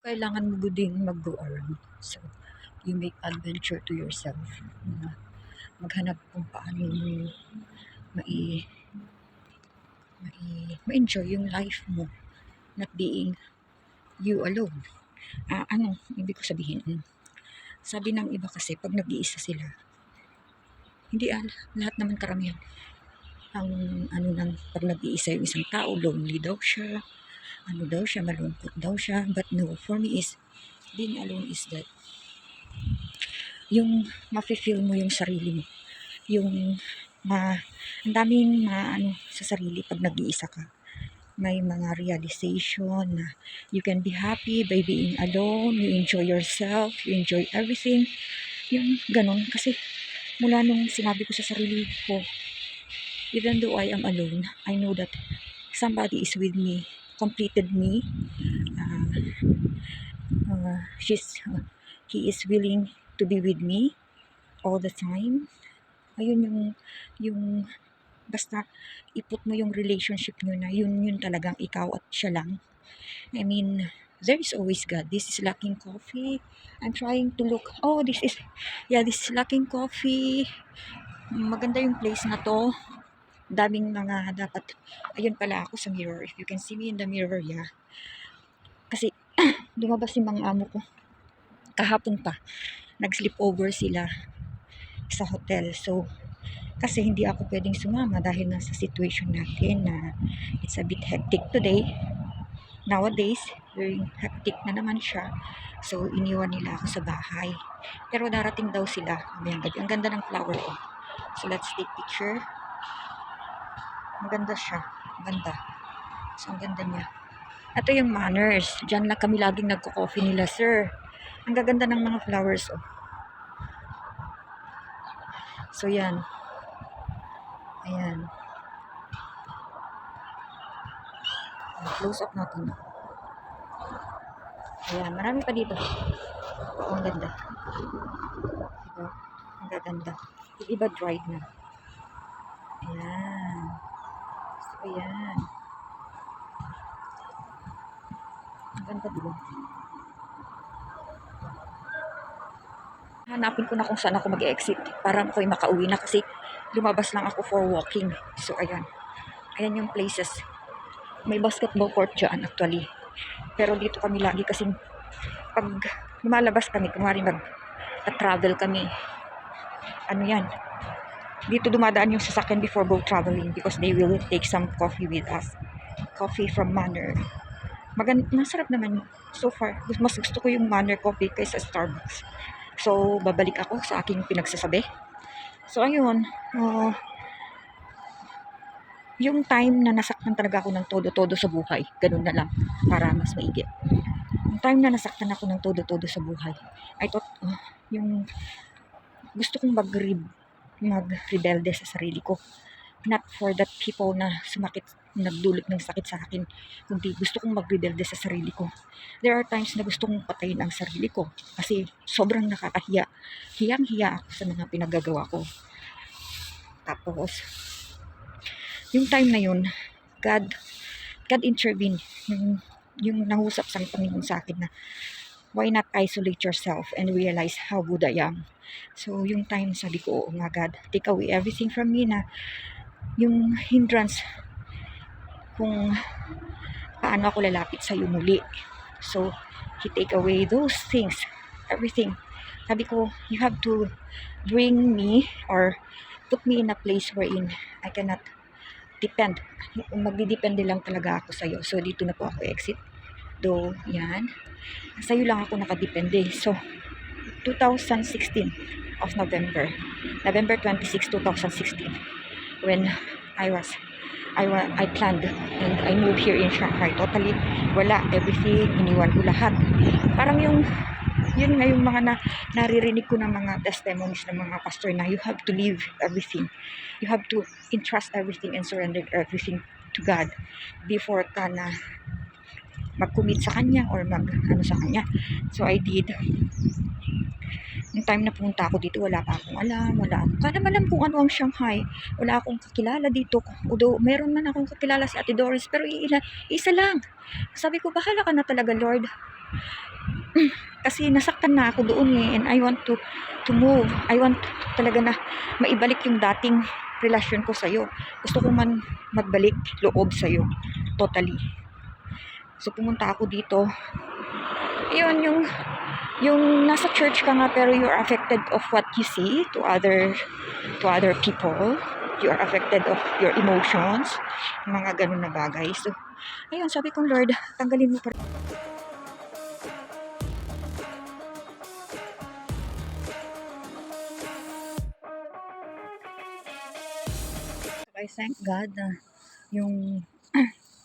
Kailangan mo din mag-go around. So, you make adventure to yourself. Na maghanap kung paano mo mai, ma-enjoy yung life mo. Not being you alone. Ano, ibig ko sabihin, sabi ng iba kasi, pag nag-iisa sila, hindi lahat naman karamihan. Ang ano nang pag nag-iisa yung isang tao, lonely daw siya, ano daw siya, malungkot daw siya. But no, for me is, being alone is that, yung mafe-feel mo yung sarili mo. Yung ang daming ano sa sarili pag nag-iisa ka. May mga realization na you can be happy by being alone, you enjoy yourself, you enjoy everything. Yung ganun. Kasi mula nung sinabi ko sa sarili ko, even though I am alone, I know that somebody is with me, completed me. He is willing to be with me all the time. Ayun yung basta iput mo yung relationship nyo na yun talagang ikaw at siya lang. I mean, there is always God. This is Lacking Coffee. I'm trying to look. Oh, this is Lacking Coffee. Maganda yung place na to. Daming mga dapat. Ayun pala ako sa mirror. If you can see me in the mirror, yeah. Kasi lumabas yung mga amo ko. Kahapon pa. Nag-sleep over sila sa hotel. So, kasi hindi ako pwedeng sumama dahil nasa situation natin na it's a bit hectic today. Nowadays, very hectic na naman siya. So, iniwan nila ako sa bahay. Pero darating daw sila mamayang gabi. Ang ganda ng flower ko. So, let's take picture. Maganda siya. Maganda. So, ang ganda niya. Ito yung manners. Diyan lang kami laging nagko-coffee nila, sir. Ang gaganda ng mga flowers, oh. So, yan. Ayan. Close up natin. Ayan, marami pa dito. Oh, ang ganda. Diba? Ang gaganda. Yung iba dried na. Ayan. So, ayan. Ang ganda diba? Hanapin ko na kung saan ako mag-exit para ako'y makauwi na kasi lumabas lang ako for walking. So, ayan. Ayan yung places. May basketball court dyan actually. Pero dito kami lagi kasi pag lumalabas kami, kumari mag-travel kami. Ano yan? Dito dumadaan yung sasakyan before go traveling because they will take some coffee with us. Coffee from Manor. Masarap naman so far. Mas gusto ko yung Manor coffee kaysa Starbucks. So, babalik ako sa aking pinagsasabi. So, ayun. Yung time na nasaktan talaga ako ng todo-todo sa buhay. Ganun na lang. Para mas maigi. Yung time na nasaktan ako ng todo-todo sa buhay. I thought, yung gusto kong mag-rebelde sa sarili ko. Not for that people na nagdulot ng sakit sa akin, kundi gusto kong magrebelde sa sarili ko. There are times na gusto kong patayin ang sarili ko kasi sobrang nakakahiya. Hiyang-hiya ako sa mga pinagagawa ko. Tapos, yung time na yun, God intervened. Yung nahusap sa Panginoon sa akin na why not isolate yourself and realize how good I am. So, yung time sabi ko, oh my God, take away everything from me na yung hindrance kung paano ako lalapit sa iyo muli. So, He take away those things, everything. Sabi ko, you have to bring me or put me in a place wherein I cannot depend. Magdidepende lang talaga ako sa iyo. So, dito na po ako exit. Though, yan. Sa iyo lang ako nakadepende. So, 2016 of November 26, 2016, when I planned and I moved here in Shanghai. Totally wala, everything, iniwan ko lahat. Parang yun nga yung mga naririnig ko ng mga testimonies ng mga pastor na you have to leave everything. You have to entrust everything and surrender everything to God before ka na mag-commit sa Kanya or sa Kanya. So I did. Yung time na pumunta ako dito, wala pa akong alam. Kada alam kung ano ang Shanghai. Wala akong kakilala dito. Although, meron man akong kakilala si Ate Doris, pero isa lang. Sabi ko, bahala ka na talaga, Lord. Kasi nasaktan na ako doon eh, and I want to move. I want talaga na maibalik yung dating relasyon ko sa'yo. Gusto ko man magbalik loob sa'yo. Totally. So pumunta ako dito. Yun, yung nasa church ka nga pero you're affected of what you see to other people. You are affected of your emotions. Mga ganun na bagay. So, ayun, sabi kong Lord, tanggalin mo pa. I thank God na yung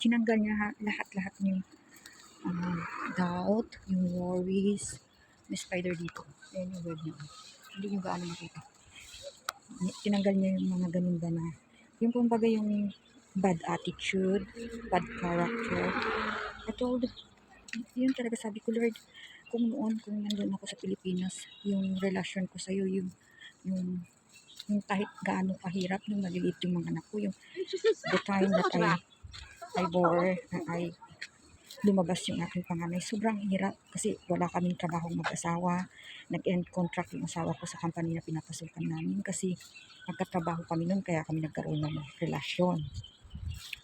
tinanggal niya lahat-lahat yung doubt, yung worries. May spider dito. Ayan yung word niya. Hindi nyo gaano makita. Tinanggal niya yung mga ganun ba na yung kumbaga yung bad attitude, bad character. I told, yun talaga sabi ko, Lord, kung nandun ako sa Pilipinas, yung relasyon ko sa'yo, yung kahit gaano kahirap, yung maliliit yung mga anak ko, yung the time that I bore, I lumabas yung aking panganay. Sobrang hirap kasi wala kaming trabaho mag-asawa. Nag-end contract yung asawa ko sa company na pinapasukan namin kasi nagkatrabaho kami noon kaya kami nagkaroon ng relasyon.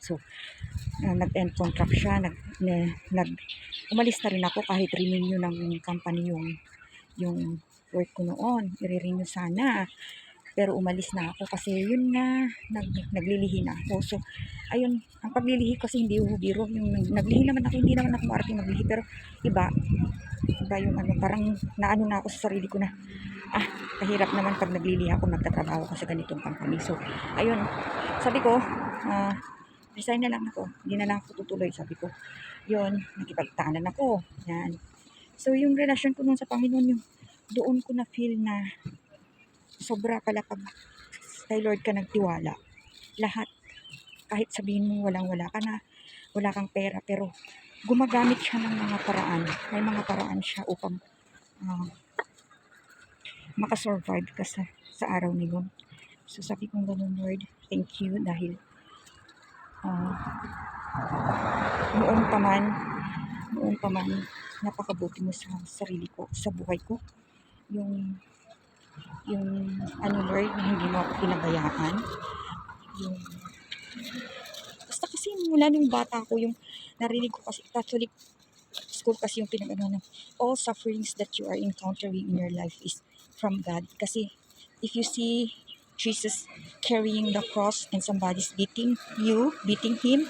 So, nag-end contract siya. Umalis na rin ako kahit renew ng company yung work ko noon. I-renew sana. Pero umalis na ako kasi yun nga, naglilihi na ako. So, ayun, ang paglilihi kasi hindi biro. Yung naglihi naman ako, hindi naman ako marating maglihi. Pero iba yung parang naano na ako sa sarili ko na, kahirap naman pag naglilihi ako, magtatrabaho ko sa ganitong company. So, ayun, sabi ko, resign na lang ako. Hindi na lang ako tutuloy, sabi ko. Yun, nakipagtanan ako. Yan. So, yung relasyon ko nun sa Panginoon, yung doon ko na feel na sobra pala pag kay Lord ka nagtiwala. Lahat, kahit sabihin mo walang-wala ka na, wala kang pera, pero gumagamit siya ng mga paraan. May mga paraan siya upang makasurvive ka sa araw na yun. So sabi kong ganun, Lord, thank you dahil noon pa man napakabuti mo sa sarili ko, sa buhay ko. Yung Lord, hindi mo ako pinabayaan. Basta kasi mula nung bata ko, yung narinig ko kasi, Catholic school kasi yung pinag-ano na, all sufferings that you are encountering in your life is from God. Kasi, if you see Jesus carrying the cross and somebody's beating him,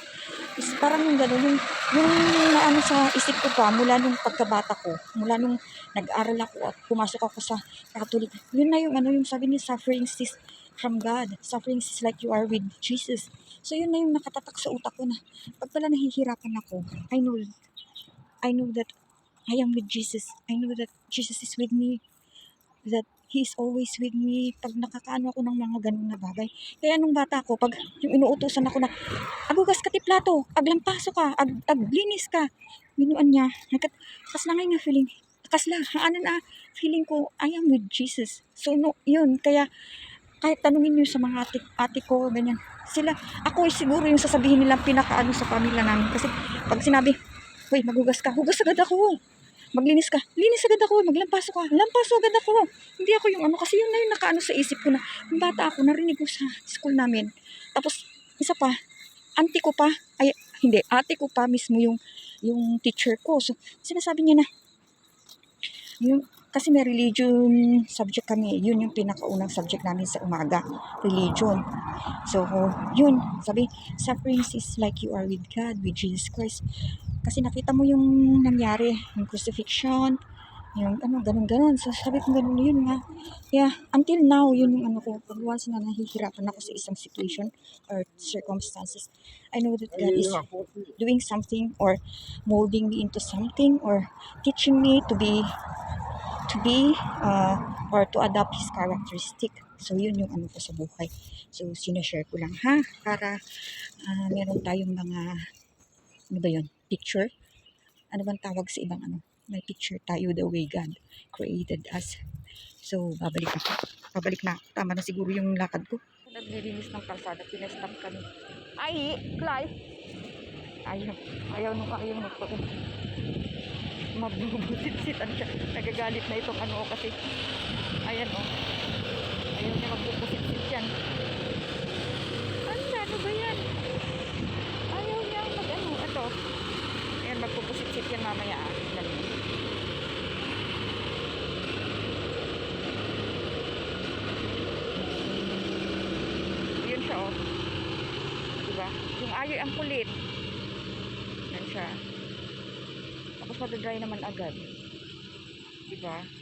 is parang yung gano'n, yung naano sa isip ko pa, mula nung pagkabata ko, mula nung nag-aral ako at pumasok ako sa Catholic, yun na yung yung sabi ni sufferings is from God. Sufferings is like you are with Jesus. So yun na yung nakatatak sa utak ko na, pag pala nahihirapan ako, I know that I am with Jesus. I know that Jesus is with me. That He is always with me pag nakakaano ako ng mga ganun na bagay. Kaya nung bata ko, pag yung inuutosan ako na, agugas ka ti plato, aglampaso ka, aglinis ka, minuan niya, kas na nga feeling, kasla, feeling ko, I am with Jesus. So, no, yun, kaya, kahit tanungin niyo sa mga ate ko, ganyan, sila, ako siguro yung sasabihin nilang pinakaano sa pamilya namin. Kasi, pag sinabi, hoy, magugas ka, hugas agad ako. Maglinis ka, linis agad ako, maglampaso ka, lampaso agad ako. Hindi ako yung kasi yun na yung nakaano sa isip ko na, yung bata ako, narinig ko sa school namin. Tapos, isa pa, ate ko pa mismo yung teacher ko. So, sinasabi niya na, kasi may religion subject kami, yun yung pinakaunang subject namin sa umaga, religion. So, yun, sabi, sufferings is like you are with God, with Jesus Christ. Kasi nakita mo yung nangyari, yung crucifixion, yung ganun. So sabi ko ganun yun nga. Yeah, until now, yun yung ko, pag once na nahihirapan ako sa isang situation or circumstances, I know that God is doing something or molding me into something or teaching me to be or to adopt His characteristic. So yun yung ko sa buhay. So sinashare ko lang para meron tayong mga picture. Ano bang tawag sa ibang may picture tayo the way God created us. So, babalik na. Tama na siguro yung lakad ko. Naglilinis ng kalsada, pinestop kami. Ay, Clay! Ayaw nung Mabubusit-sit. Ano siya? Nagagalit na itong ano kasi. Ayan oh. Ayaw niya magbubusit-sit yan. Ano ba yan? Ayaw niya mag-ano. Ito. Ayan, magbubusit-sit yan mamaya ah. Tignan mo. Yun siya oh. Diba? Yung ayoy ang kulit. Yan siya. Tapos madadry naman agad. Diba?